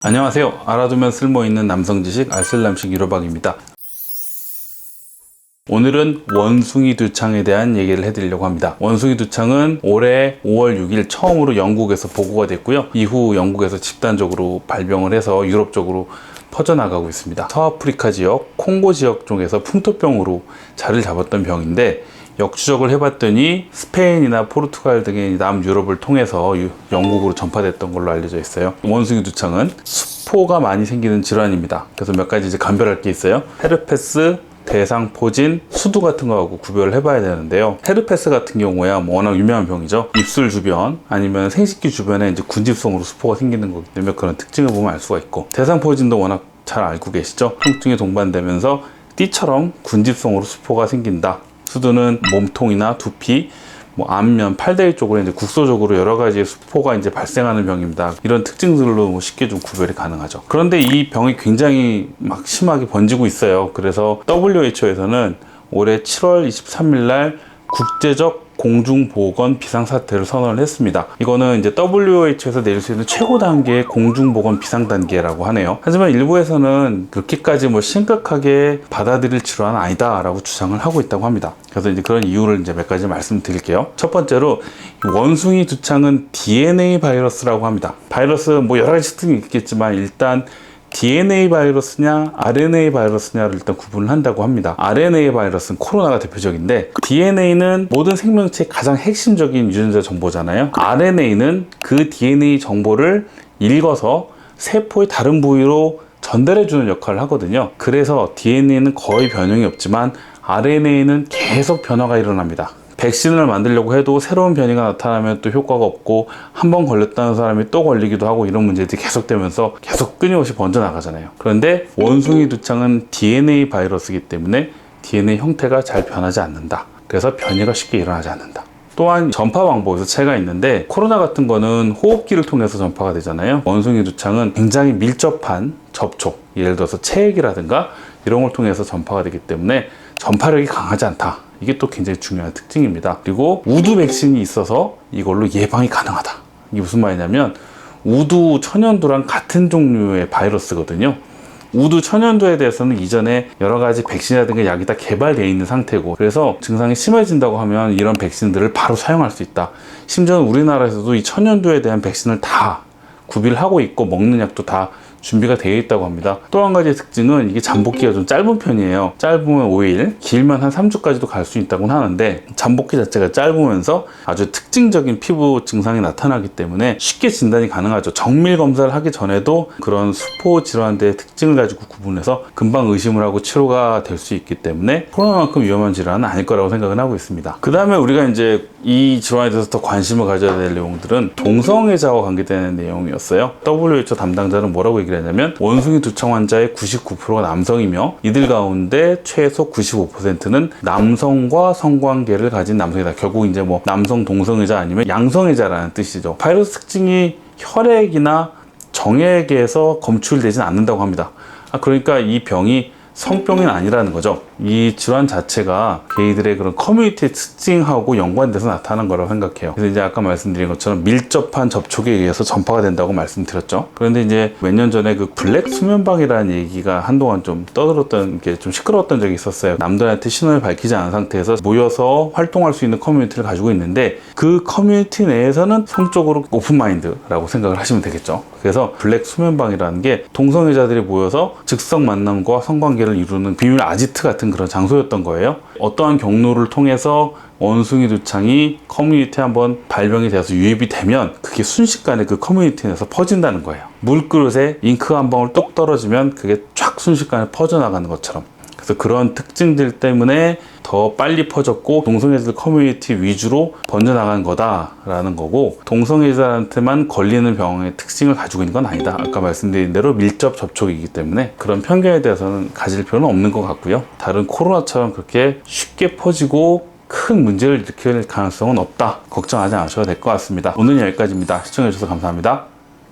안녕하세요. 알아두면 쓸모있는 남성지식 알쓸남식 유로박입니다. 오늘은 원숭이 두창에 대한 얘기를 해드리려고 합니다. 원숭이 두창은 올해 5월 6일 처음으로 영국에서 보고가 됐고요. 이후 영국에서 집단적으로 발병을 해서 유럽 쪽으로 퍼져나가고 있습니다. 서아프리카 지역, 콩고 지역 쪽에서 풍토병으로 자리를 잡았던 병인데 역추적을 해봤더니 스페인이나 포르투갈 등의 남유럽을 통해서 영국으로 전파됐던 걸로 알려져 있어요. 원숭이 두창은 수포가 많이 생기는 질환입니다. 그래서 몇 가지 이제 감별할 게 있어요. 헤르페스, 대상포진, 수두 같은 거하고 구별을 해봐야 되는데요. 헤르페스 같은 경우야 워낙 유명한 병이죠. 입술 주변 아니면 생식기 주변에 이제 군집성으로 수포가 생기는 거기 때문에 그런 특징을 보면 알 수가 있고, 대상포진도 워낙 잘 알고 계시죠. 통증에 동반되면서 띠처럼 군집성으로 수포가 생긴다. 수두는 몸통이나 두피, 안면, 팔다리 쪽으로 이제 국소적으로 여러 가지의 수포가 이제 발생하는 병입니다. 이런 특징들로 쉽게 좀 구별이 가능하죠. 그런데 이 병이 굉장히 막 심하게 번지고 있어요. 그래서 WHO에서는 올해 7월 23일 날 국제적 공중보건 비상사태를 선언을 했습니다. 이거는 이제 WHO에서 내릴 수 있는 최고 단계의 공중보건 비상단계라고 하네요. 하지만 일부에서는 그렇게까지 심각하게 받아들일 질환은 아니다라고 주장을 하고 있다고 합니다. 그래서 이제 그런 이유를 이제 몇 가지 말씀드릴게요. 첫 번째로 원숭이 두창은 DNA 바이러스라고 합니다. 바이러스 여러 가지 특징이 있겠지만 일단 DNA 바이러스냐 RNA 바이러스냐를 일단 구분을 한다고 합니다. RNA 바이러스는 코로나가 대표적인데, DNA는 모든 생명체의 가장 핵심적인 유전자 정보잖아요. RNA는 그 DNA 정보를 읽어서 세포의 다른 부위로 전달해주는 역할을 하거든요. 그래서 DNA는 거의 변형이 없지만 RNA는 계속 변화가 일어납니다. 백신을 만들려고 해도 새로운 변이가 나타나면 또 효과가 없고, 한 번 걸렸다는 사람이 또 걸리기도 하고, 이런 문제들이 계속되면서 계속 끊임없이 번져나가잖아요. 그런데 원숭이 두창은 DNA 바이러스이기 때문에 DNA 형태가 잘 변하지 않는다. 그래서 변이가 쉽게 일어나지 않는다. 또한 전파 방법에서 차이가 있는데, 코로나 같은 거는 호흡기를 통해서 전파가 되잖아요. 원숭이 두창은 굉장히 밀접한 접촉, 예를 들어서 체액이라든가 이런 걸 통해서 전파가 되기 때문에 전파력이 강하지 않다. 이게 또 굉장히 중요한 특징입니다. 그리고 우두 백신이 있어서 이걸로 예방이 가능하다. 이게 무슨 말이냐면, 우두 천연두랑 같은 종류의 바이러스거든요. 우두 천연두에 대해서는 이전에 여러 가지 백신이라든가 약이 다 개발되어 있는 상태고, 그래서 증상이 심해진다고 하면 이런 백신들을 바로 사용할 수 있다. 심지어 우리나라에서도 이 천연두에 대한 백신을 다 구비를 하고 있고, 먹는 약도 다 준비가 되어 있다고 합니다. 또 한 가지 특징은 이게 잠복기가 좀 짧은 편이에요. 짧으면 5일, 길면 한 3주까지도 갈 수 있다고 하는데, 잠복기 자체가 짧으면서 아주 특징적인 피부 증상이 나타나기 때문에 쉽게 진단이 가능하죠. 정밀 검사를 하기 전에도 그런 수포 질환들의 특징을 가지고 구분해서 금방 의심을 하고 치료가 될 수 있기 때문에 코로나만큼 위험한 질환은 아닐 거라고 생각을 하고 있습니다. 그 다음에 우리가 이제 이 질환에 대해서 더 관심을 가져야 될 내용들은 동성애자와 관계되는 내용이었어요. WHO 담당자는 뭐라고 얘기를 했냐면, 원숭이 두창 환자의 99%가 남성이며 이들 가운데 최소 95%는 남성과 성관계를 가진 남성이다. 결국 이제 남성 동성애자 아니면 양성애자라는 뜻이죠. 바이러스 특징이 혈액이나 정액에서 검출되진 않는다고 합니다. 그러니까 이 병이 성병은 아니라는 거죠. 이 질환 자체가 개이들의 그런 커뮤니티 특징하고 연관돼서 나타난 거라고 생각해요. 그래서 이제 아까 말씀드린 것처럼 밀접한 접촉에 의해서 전파가 된다고 말씀드렸죠. 그런데 이제 몇 년 전에 그 블랙 수면방이라는 얘기가 한동안 좀 떠들었던 게 좀 시끄러웠던 적이 있었어요. 남들한테 신원을 밝히지 않은 상태에서 모여서 활동할 수 있는 커뮤니티를 가지고 있는데, 그 커뮤니티 내에서는 성적으로 오픈마인드라고 생각을 하시면 되겠죠. 그래서 블랙 수면방이라는 게 동성애자들이 모여서 즉석 만남과 성관계를 이루는 비밀 아지트 같은 그런 장소였던 거예요. 어떠한 경로를 통해서 원숭이 두창이 커뮤니티에 한번 발병이 되어서 유입이 되면 그게 순식간에 그 커뮤니티 내에서 퍼진다는 거예요. 물그릇에 잉크 한 방울 뚝 떨어지면 그게 쫙 순식간에 퍼져나가는 것처럼. 그래서 그런 특징들 때문에 더 빨리 퍼졌고 동성애자들 커뮤니티 위주로 번져나간 거다라는 거고, 동성애자한테만 걸리는 병의 특징을 가지고 있는 건 아니다. 아까 말씀드린 대로 밀접 접촉이기 때문에 그런 편견에 대해서는 가질 필요는 없는 것 같고요. 다른 코로나처럼 그렇게 쉽게 퍼지고 큰 문제를 일으킬 가능성은 없다. 걱정하지 않으셔도 될 것 같습니다. 오늘 여기까지입니다. 시청해주셔서 감사합니다.